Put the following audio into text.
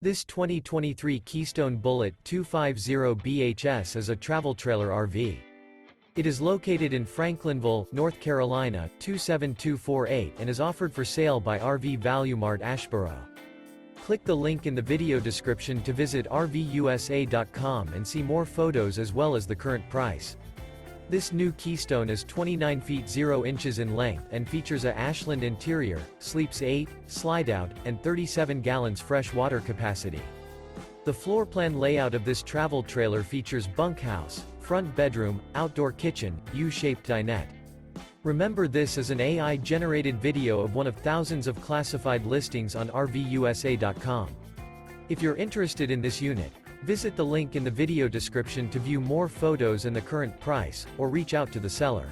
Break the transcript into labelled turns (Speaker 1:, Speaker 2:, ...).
Speaker 1: This 2023 Keystone Bullet 250BHS is a travel trailer RV. It is located in Franklinville, North Carolina, 27248 and is offered for sale by RV Value Mart Asheboro. Click the link in the video description to visit RVUSA.com and see more photos as well as the current price. This new Keystone is 29 feet 0 inches in length and features a Ashland interior, sleeps 8, Slideout, and 37 gallons fresh water capacity. The floor plan layout of this travel trailer features bunkhouse, front bedroom, outdoor kitchen, U-shaped dinette. Remember, this is an AI-generated video of one of thousands of classified listings on RVUSA.com. If you're interested in this unit, visit the link in the video description to view more photos and the current price, or reach out to the seller.